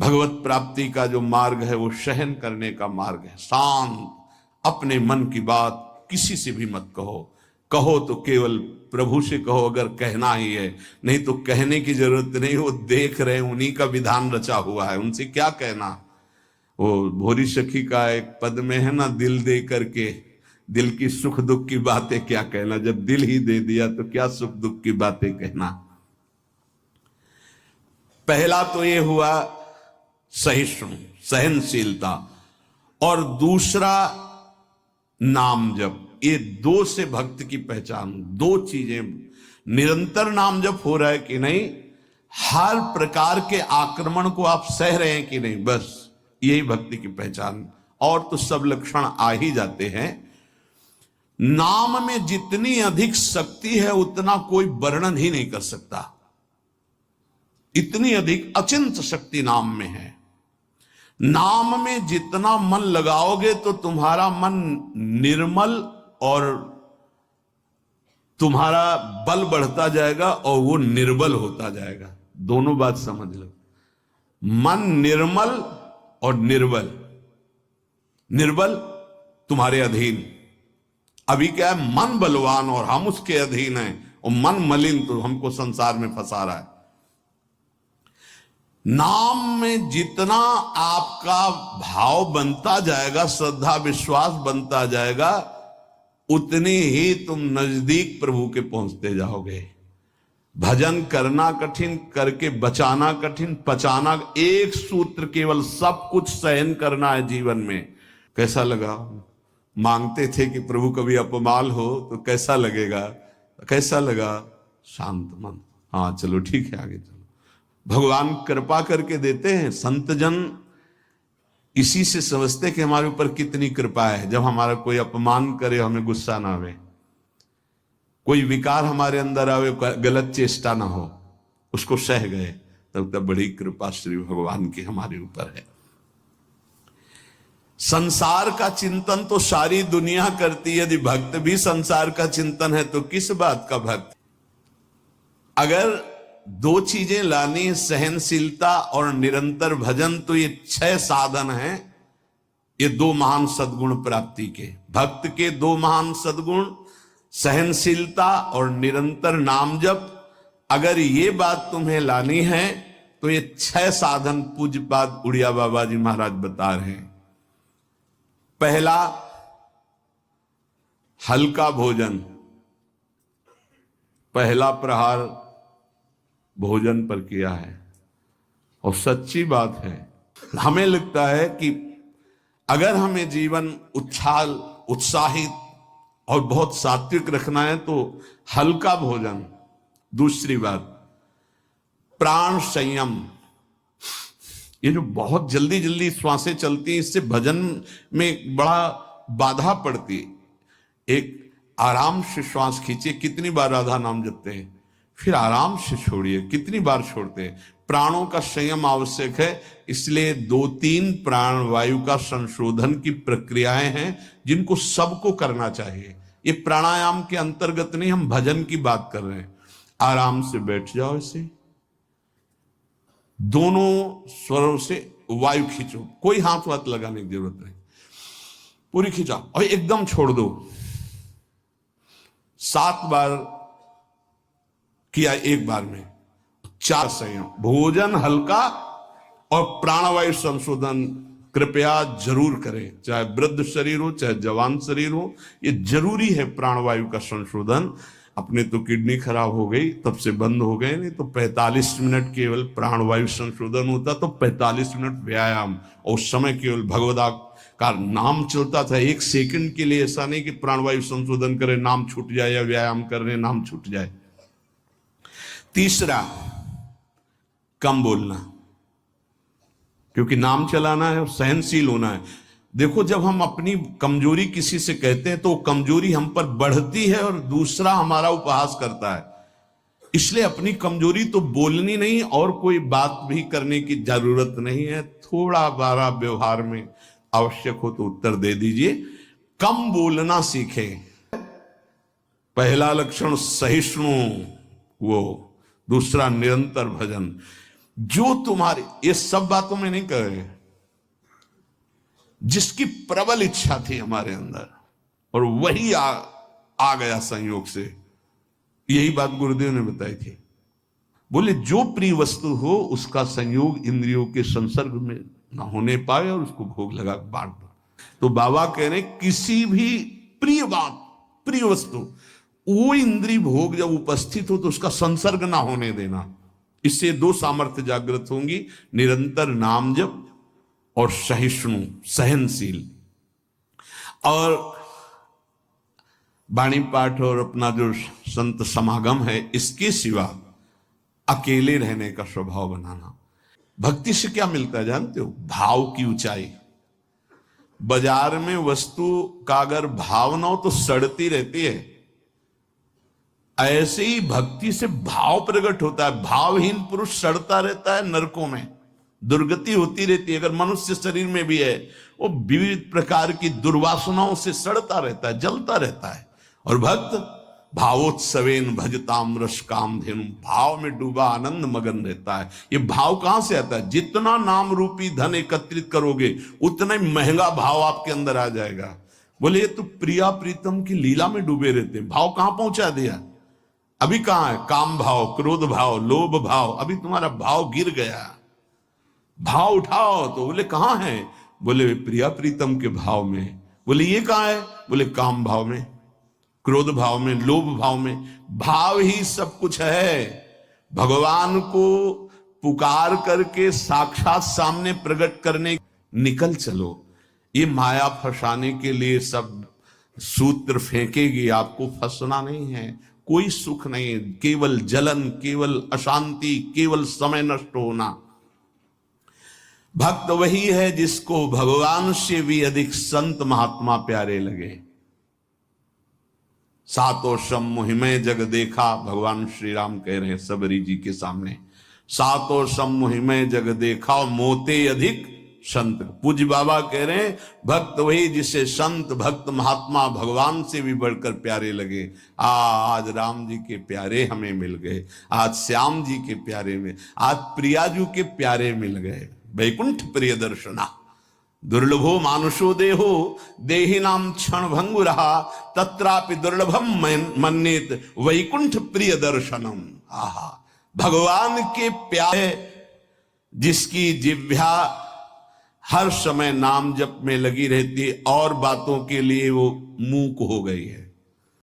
भगवत प्राप्ति का जो मार्ग है वो सहन करने का मार्ग है। शांत, अपने मन की बात किसी से भी मत कहो, कहो तो केवल प्रभु से कहो अगर कहना ही है, नहीं तो कहने की जरूरत नहीं, वो देख रहे हैं, उन्हीं का विधान रचा हुआ है, उनसे क्या कहना। वो भोरी सखी का एक पद में है ना, दिल दे करके दिल की सुख दुख की बातें क्या कहना, जब दिल ही दे दिया तो क्या सुख दुख की बातें कहना। पहला तो ये हुआ सहिष्णु, सहनशीलता, और दूसरा नाम जप। ये दो से भक्त की पहचान, दो चीजें। निरंतर नाम जप हो रहा है कि नहीं, हर प्रकार के आक्रमण को आप सह रहे हैं कि नहीं, बस यही भक्ति की पहचान। और तो सब लक्षण आ ही जाते हैं। नाम में जितनी अधिक शक्ति है उतना कोई वर्णन ही नहीं कर सकता। इतनी अधिक अचिंत शक्ति नाम में है। नाम में जितना मन लगाओगे तो तुम्हारा मन निर्मल और तुम्हारा बल बढ़ता जाएगा और वो निर्बल होता जाएगा। दोनों बात समझ लो, मन निर्मल और निर्बल। निर्बल तुम्हारे अधीन। अभी क्या है, मन बलवान और हम उसके अधीन हैं, और मन मलिन तो हमको संसार में फंसा रहा है। नाम में जितना आपका भाव बनता जाएगा, श्रद्धा विश्वास बनता जाएगा, उतनी ही तुम नजदीक प्रभु के पहुंचते जाओगे। भजन करना कठिन, करके बचाना कठिन, पचाना एक सूत्र केवल, सब कुछ सहन करना है जीवन में। कैसा लगा? मांगते थे कि प्रभु कभी अपमान हो तो कैसा लगेगा, कैसा लगा? शांत मन। हाँ चलो ठीक है, आगे चलो। भगवान कृपा करके देते हैं। संत जन इसी से समझते कि हमारे ऊपर कितनी कृपा है। जब हमारा कोई अपमान करे हमें गुस्सा ना आवे, कोई विकार हमारे अंदर आवे, गलत चेष्टा ना हो, उसको सह गए, तब तक बड़ी कृपा श्री भगवान की हमारे ऊपर है। संसार का चिंतन तो सारी दुनिया करती है, यदि भक्त भी संसार का चिंतन है तो किस बात का भक्त। अगर दो चीजें लानी, सहनशीलता और निरंतर भजन, तो ये 6 साधन हैं। ये 2 महान सद्गुण प्राप्ति के, भक्त के 2 महान सद्गुण, सहनशीलता और निरंतर नाम जप। अगर ये बात तुम्हें लानी है तो ये 6 साधन पूज्यपाद उड़िया बाबा जी महाराज बता रहे हैं। पहला, हल्का भोजन। पहला प्रहार भोजन पर किया है, और सच्ची बात है। हमें लगता है कि अगर हमें जीवन उछाल, उत्साहित और बहुत सात्विक रखना है तो हल्का भोजन। दूसरी बात, प्राण संयम। ये जो बहुत जल्दी जल्दी श्वासें चलती हैं, इससे भजन में बड़ा बाधा पड़ती है। एक आराम से श्वास खींचिए। कितनी बार राधा नाम जपते हैं, फिर आराम से छोड़िए, कितनी बार छोड़ते हैं। प्राणों का संयम आवश्यक है। इसलिए 2-3 प्राण वायु का संशोधन की प्रक्रियाएं हैं जिनको सबको करना चाहिए। ये प्राणायाम के अंतर्गत नहीं, हम भजन की बात कर रहे हैं। आराम से बैठ जाओ, ऐसे दोनों स्वरों से वायु खींचो, कोई हाथ वाथ लगाने की जरूरत नहीं, पूरी खींचाओ और एकदम छोड़ दो। 7 बार किया एक बार में। 4 संयम, भोजन हल्का और प्राणवायु संशोधन कृपया जरूर करें। चाहे वृद्ध शरीर हो चाहे जवान शरीर हो, ये जरूरी है प्राणवायु का संशोधन। अपने तो किडनी खराब हो गई, तब से बंद हो गए, नहीं तो 45 मिनट केवल प्राणवायु संशोधन होता, तो 45 मिनट व्यायाम, और उस समय केवल भगवदा का नाम चलता था। 1 सेकंड के लिए ऐसा नहीं कि प्राणवायु संशोधन करे, नाम छूट जाए, या व्यायाम करने नाम छूट जाए। तीसरा, कम बोलना, क्योंकि नाम चलाना है और सहनशील होना है। देखो, जब हम अपनी कमजोरी किसी से कहते हैं तो कमजोरी हम पर बढ़ती है और दूसरा हमारा उपहास करता है। इसलिए अपनी कमजोरी तो बोलनी नहीं, और कोई बात भी करने की जरूरत नहीं है। थोड़ा बारा व्यवहार में आवश्यक हो तो उत्तर दे दीजिए। कम बोलना सीखें। पहला लक्षण सहिष्णु, वो दूसरा निरंतर भजन। जो तुम्हारे, ये सब बातों में नहीं कह रहे, जिसकी प्रबल इच्छा थी हमारे अंदर और वही आ गया संयोग से, यही बात गुरुदेव ने बताई थी। बोले जो प्रिय वस्तु हो उसका संयोग इंद्रियों के संसर्ग में ना होने पाए और उसको भोग लगा बांट दो। तो बाबा कह रहे किसी भी प्रिय बात, प्रिय वस्तु, वो इंद्रिय भोग जब उपस्थित हो तो उसका संसर्ग ना होने देना। इससे दो सामर्थ्य जागृत होंगी, निरंतर नाम जप और सहिष्णु, सहनशील। और वाणी पाठ और अपना जो संत समागम है, इसके सिवा अकेले रहने का स्वभाव बनाना। भक्ति से क्या मिलता है जानते हो? भाव की ऊंचाई। बाजार में वस्तु का अगर भाव ना हो तो सड़ती रहती है, ऐसे ही भक्ति से भाव प्रकट होता है। भावहीन पुरुष सड़ता रहता है नरकों में, दुर्गति होती रहती है। अगर मनुष्य शरीर में भी है, वो विविध प्रकार की दुर्वासनाओं से सड़ता रहता है, जलता रहता है। और भक्त भावोत्सवेन भजताम रस काम धेनु, भाव में डूबा आनंद मगन रहता है। ये भाव कहां से आता है? जितना नाम रूपी धन एकत्रित करोगे उतना ही महंगा भाव आपके अंदर आ जाएगा। बोले ये तो प्रिया प्रीतम की लीला में डूबे रहते हैं, भाव कहां पहुंचा दिया? अभी कहां है? काम भाव, क्रोध भाव, लोभ भाव, अभी तुम्हारा भाव गिर गया। भाव उठाओ तो बोले कहां है? बोले प्रिया प्रीतम के भाव में। बोले ये कहां है? बोले काम भाव में, क्रोध भाव में, लोभ भाव में। भाव ही सब कुछ है। भगवान को पुकार करके साक्षात सामने प्रकट करने निकल चलो। ये माया फंसाने के लिए सब सूत्र फेंकेगी, आपको फंसना नहीं है। कोई सुख नहीं, केवल जलन, केवल अशांति, केवल समय नष्ट होना। भक्त वही है जिसको भगवान से भी अधिक संत महात्मा प्यारे लगे। सातो सम मुहिमय जग देखा, भगवान श्री राम कह रहे हैं सबरी जी के सामने, सातो सम मुहिमय जग देखा मोते अधिक संत। पूज्य बाबा कह रहे हैं भक्त वही जिसे संत, भक्त, महात्मा भगवान से भी बढ़कर प्यारे लगे। आज राम जी के प्यारे हमें मिल गए, आज श्याम जी के प्यारे में, आज प्रियाजू के प्यारे मिल गए। वैकुंठ प्रिय दर्शना दुर्लभो मानुषो देहो देहि नाम क्षण भंगु रहा, तत्रापि दुर्लभम मन्येत वैकुंठ प्रिय दर्शनम। आहा, भगवान के प्यारे जिसकी जिह्वा हर समय नाम जप में लगी रहती है और बातों के लिए वो मूक हो गई है।